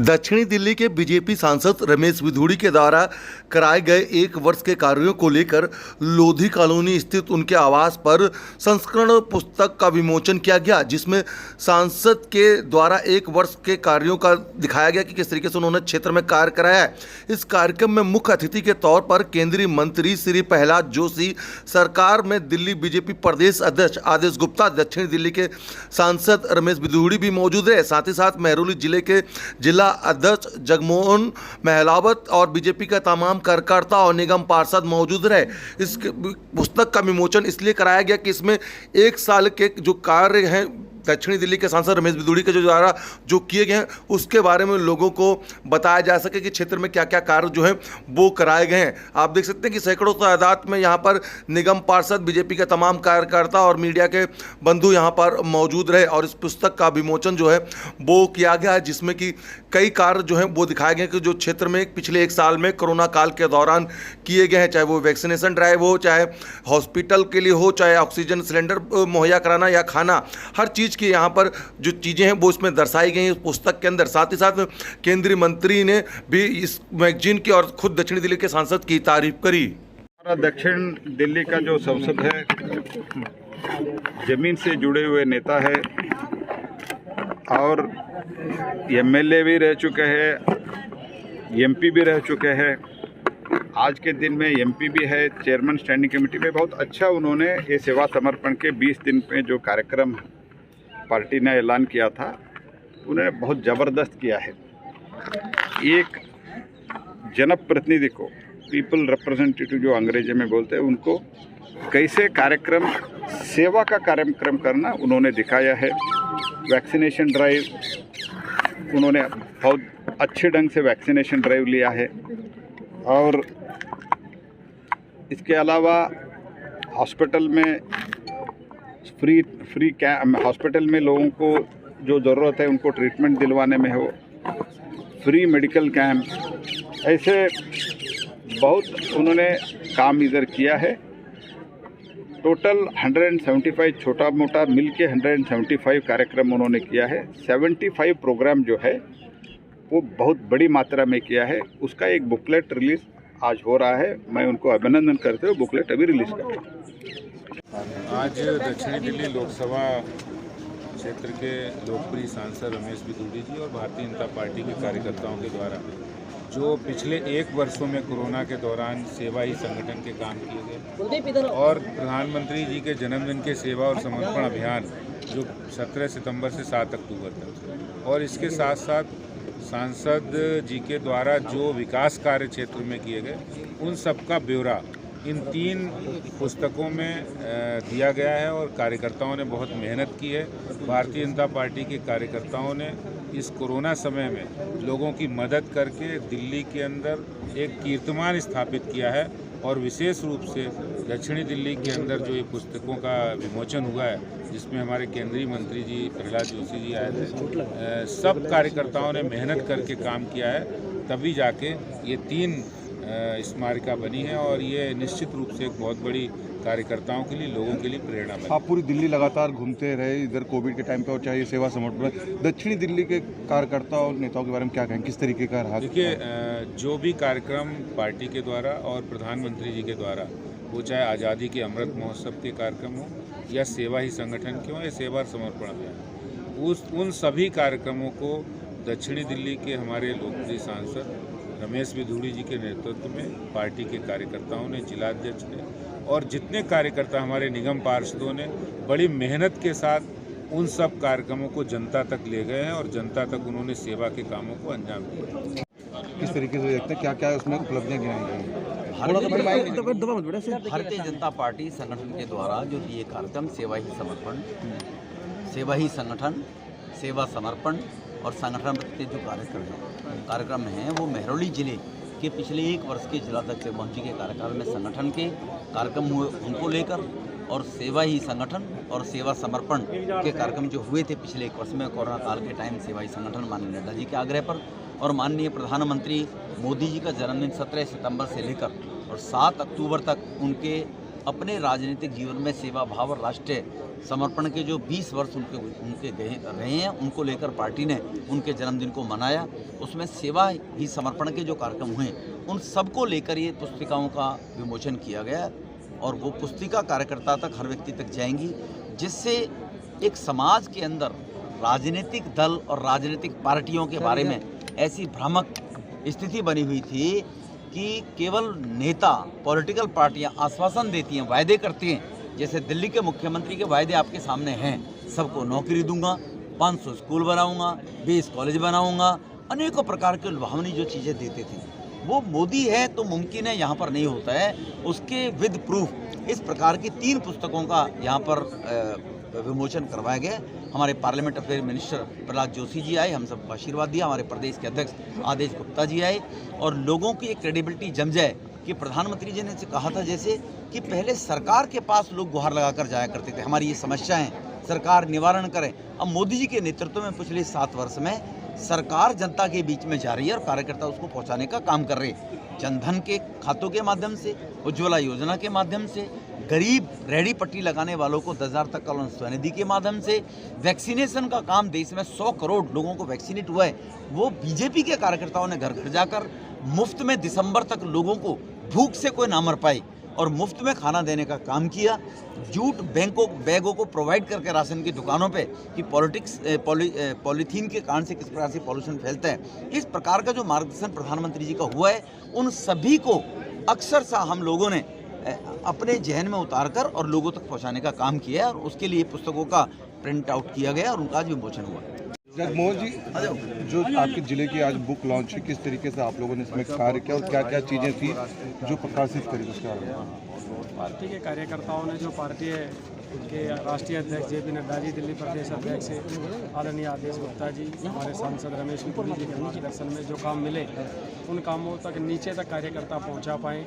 दक्षिणी दिल्ली के बीजेपी सांसद रमेश बिधूड़ी के द्वारा कराए गए 1 वर्ष के कार्यों को लेकर लोधी कॉलोनी स्थित उनके आवास पर संस्करण पुस्तक का विमोचन किया गया, जिसमें सांसद के द्वारा 1 वर्ष के कार्यों का दिखाया गया कि किस तरीके से उन्होंने क्षेत्र में कार्य कराया है। इस कार्यक्रम में मुख्य अतिथि के तौर पर केंद्रीय मंत्री श्री प्रहलाद जोशी, सरकार में दिल्ली बीजेपी प्रदेश अध्यक्ष आदेश गुप्ता, दक्षिणी दिल्ली के सांसद रमेश बिधूड़ी भी मौजूद रहे। साथ ही साथ महरौली जिले के जिला अध्यक्ष जगमोहन महलावत और बीजेपी का तमाम कार्यकर्ता और निगम पार्षद मौजूद रहे। इस पुस्तक का विमोचन इसलिए कराया गया कि इसमें 1 साल के जो कार्य हैं दक्षिणी दिल्ली के सांसद रमेश बिधूड़ी के द्वारा जो किए गए हैं उसके बारे में लोगों को बताया जा सके कि क्षेत्र में क्या क्या कार्य जो है वो कराए गए हैं। आप देख सकते हैं कि सैकड़ों तादाद में यहाँ पर निगम पार्षद, बीजेपी के तमाम कार्यकर्ता और मीडिया के बंधु यहाँ पर मौजूद रहे और इस पुस्तक का विमोचन जो है वो किया गया है, जिसमें कि कई कार्य जो हैं वो दिखाए गए कि जो क्षेत्र में पिछले 1 साल में कोरोना काल के दौरान किए गए हैं, चाहे वो वैक्सीनेशन ड्राइव हो, चाहे हॉस्पिटल के लिए हो, चाहे ऑक्सीजन सिलेंडर मुहैया कराना या खाना, हर चीज़ की यहाँ पर जो चीज़ें हैं वो इसमें दर्शाई गई हैं इस पुस्तक के अंदर। साथ ही साथ केंद्रीय मंत्री ने भी इस मैगजीन की और खुद दक्षिणी दिल्ली के सांसद की तारीफ करी। दक्षिण दिल्ली का जो सांसद है, जमीन से जुड़े हुए नेता है और एमएलए भी रह चुके हैं, एमपी भी रह चुके हैं। आज के दिन में एमपी भी है, चेयरमैन स्टैंडिंग कमेटी में। बहुत अच्छा उन्होंने ये सेवा समर्पण के 20 दिन में जो कार्यक्रम पार्टी ने ऐलान किया था, उन्होंने बहुत ज़बरदस्त किया है। एक जनप्रतिनिधि को, पीपल रिप्रेजेंटेटिव जो अंग्रेजी में बोलते हैं, उनको कैसे कार्यक्रम, सेवा का कार्यक्रम करना उन्होंने दिखाया है। वैक्सीनेशन ड्राइव उन्होंने बहुत अच्छे ढंग से वैक्सीनेशन ड्राइव लिया है और इसके अलावा हॉस्पिटल में फ्री हॉस्पिटल में लोगों को जो ज़रूरत है उनको ट्रीटमेंट दिलवाने में हो, फ्री मेडिकल कैंप, ऐसे बहुत उन्होंने काम इधर किया है। टोटल 175 छोटा मोटा मिल के 175 कार्यक्रम उन्होंने किया है। 75 प्रोग्राम जो है वो बहुत बड़ी मात्रा में किया है। उसका एक बुकलेट रिलीज़ आज हो रहा है। मैं उनको अभिनंदन करते हुए बुकलेट अभी रिलीज़ कर रहा हूँ। आज दक्षिणी दिल्ली लोकसभा क्षेत्र के लोकप्रिय सांसद रमेश बिधूड़ी जी और भारतीय जनता पार्टी के कार्यकर्ताओं के द्वारा जो पिछले 1 वर्षों में कोरोना के दौरान सेवा ही संगठन के काम किए गए और प्रधानमंत्री जी के जन्मदिन के सेवा और समर्पण अभियान जो 17 सितंबर से 7 अक्टूबर तक, और इसके साथ साथ सांसद जी के द्वारा जो विकास कार्य क्षेत्र में किए गए उन सब का ब्यौरा इन 3 पुस्तकों में दिया गया है। और कार्यकर्ताओं ने बहुत मेहनत की है। भारतीय जनता पार्टी के कार्यकर्ताओं ने इस कोरोना समय में लोगों की मदद करके दिल्ली के अंदर एक कीर्तिमान स्थापित किया है और विशेष रूप से दक्षिणी दिल्ली के अंदर जो ये पुस्तकों का विमोचन हुआ है, जिसमें हमारे केंद्रीय मंत्री जी प्रहलाद जोशी जी आए थे, सब कार्यकर्ताओं ने मेहनत करके काम किया है, तभी जाके ये 3 स्मारिका बनी है और ये निश्चित रूप से एक बहुत बड़ी कार्यकर्ताओं के लिए, लोगों के लिए प्रेरणा बनी। आप पूरी दिल्ली लगातार घूमते रहे इधर कोविड के टाइम पे, और चाहे सेवा समर्पण, दक्षिणी दिल्ली के कार्यकर्ता और नेताओं के बारे में क्या कहें, किस तरीके का रहा? देखिए, जो भी कार्यक्रम पार्टी के द्वारा और प्रधानमंत्री जी के द्वारा, वो चाहे आज़ादी के अमृत महोत्सव के कार्यक्रम हो या सेवा ही संगठन के हो या सेवा समर्पण अभियान, उन सभी कार्यक्रमों को दक्षिणी दिल्ली के हमारे लोकप्रिय सांसद रमेश बिधूड़ी जी के नेतृत्व में पार्टी के कार्यकर्ताओं ने, जिलाध्यक्ष ने और जितने कार्यकर्ता हमारे निगम पार्षदों ने बड़ी मेहनत के साथ उन सब कार्यक्रमों को जनता तक ले गए हैं और जनता तक उन्होंने सेवा के कामों को अंजाम दिया। किस तरीके से देखते हैं, क्या क्या उसमें उपलब्धियां गिनाई गई? भारतीय जनता पार्टी संगठन के द्वारा जो दिए कार्यक्रम सेवा ही समर्पण, सेवा ही संगठन, सेवा समर्पण और संगठन प्रति जो कार्यक्रम हैं वो महरौली जिले के पिछले 1 वर्ष के जिलाध्यक्ष जगमोहन जी के कार्यकाल में संगठन के कार्यक्रम हुए, उनको लेकर, और सेवा ही संगठन और सेवा समर्पण के कार्यक्रम जो हुए थे पिछले 1 वर्ष में कोरोना काल के टाइम, सेवा ही संगठन माननीय नड्डा जी के आग्रह पर और माननीय प्रधानमंत्री मोदी जी का जन्मदिन 17 सितंबर से लेकर और 7 अक्टूबर तक उनके अपने राजनीतिक जीवन में सेवा भाव और राष्ट्रीय समर्पण के जो 20 वर्ष उनके गए रहे हैं, उनको लेकर पार्टी ने उनके जन्मदिन को मनाया। उसमें सेवा ही समर्पण के जो कार्यक्रम हुए उन सबको लेकर ये पुस्तिकाओं का विमोचन किया गया और वो पुस्तिका कार्यकर्ता तक, हर व्यक्ति तक जाएंगी, जिससे एक समाज के अंदर राजनीतिक दल और राजनीतिक पार्टियों के बारे में ऐसी भ्रामक स्थिति बनी हुई थी कि केवल नेता, पॉलिटिकल पार्टियां आश्वासन देती हैं, वायदे करती हैं। जैसे दिल्ली के मुख्यमंत्री के वायदे आपके सामने हैं, सबको नौकरी दूंगा, 500 स्कूल बनाऊंगा, 20 कॉलेज बनाऊंगा, अनेकों प्रकार के लुभावनी जो चीज़ें देते थे, वो मोदी है तो मुमकिन है यहाँ पर नहीं होता है। उसके विद प्रूफ इस प्रकार की 3 पुस्तकों का यहाँ पर विमोचन करवाया गया। हमारे parliament affair minister Prahlad Joshi ji आए, हम सबको आशीर्वाद दिया। हमारे प्रदेश के अध्यक्ष आदेश गुप्ता जी आए और लोगों की एक क्रेडिबिलिटी जम जाए कि प्रधानमंत्री जी ने कहा था जैसे कि पहले सरकार के पास लोग गुहार लगाकर जाया करते थे, हमारी ये समस्याएं सरकार निवारण करे। अब मोदी जी के नेतृत्व में पिछले 7 वर्ष में सरकार जनता के बीच में जा रही है और कार्यकर्ता उसको पहुंचाने का काम कर रहे हैं। जनधन के खातों के माध्यम से, उज्ज्वला योजना के माध्यम से, गरीब रेहड़ी पट्टी लगाने वालों को 10,000 तक का लोन स्वनिधि के माध्यम से, वैक्सीनेशन का काम देश में 100 करोड़ लोगों को वैक्सीनेट हुआ है, वो बीजेपी के कार्यकर्ताओं ने घर घर जाकर मुफ्त में दिसंबर तक लोगों को भूख से कोई ना मर पाए और मुफ्त में खाना देने का काम किया। जूट बैगों को प्रोवाइड करके राशन की दुकानों पे कि पॉलीथीन के कारण से किस प्रकार से पॉल्यूशन फैलता है, इस प्रकार का जो मार्गदर्शन प्रधानमंत्री जी का हुआ है, उन सभी को अक्सर हम लोगों ने अपने जहन में उतारकर और लोगों तक पहुंचाने का काम किया है और उसके लिए पुस्तकों का प्रिंट आउट किया गया और उनका आज विमोचन हुआ। जगमोहन जी, जो आपके जिले की आज बुक लॉन्च है, किस तरीके से आप लोगों ने इसमें कार्य किया और क्या क्या चीज़ें थी जो प्रकाशित करी उसके बारे में? पार्टी के कार्यकर्ताओं ने, जो पार्टी के राष्ट्रीय अध्यक्ष JP नड्डा जी, दिल्ली प्रदेश अध्यक्ष आदरणीय आदेश गुप्ता जी, हमारे सांसद रमेश बिधूड़ी जी के मार्गदर्शन में जो काम मिले, उन कामों तक नीचे तक कार्यकर्ता पहुंचा पाए।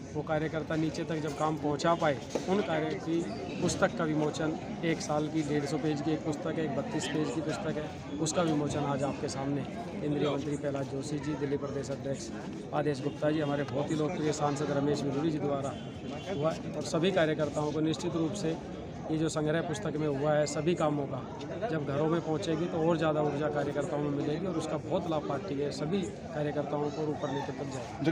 वो कार्यकर्ता नीचे तक जब काम पहुंचा पाए, उन कार्य की पुस्तक का विमोचन, 1 साल की 150 पेज की एक पुस्तक है, एक 32 पेज की पुस्तक है, उसका विमोचन आज आपके सामने केंद्रीय मंत्री प्रहलाद जोशी जी, दिल्ली प्रदेश अध्यक्ष आदेश गुप्ता जी, हमारे बहुत ही लोकप्रिय सांसद रमेश बिधूड़ी जी द्वारा हुआ और सभी कार्यकर्ताओं को निश्चित रूप से ये जो संग्रह पुस्तक में हुआ है सभी कामों का जब घरों में पहुंचेगी तो और ज़्यादा ऊर्जा कार्यकर्ताओं में मिलेगी और उसका बहुत लाभ पार्टी के सभी कार्यकर्ताओं को ऊपर लेकर तक जाएगा।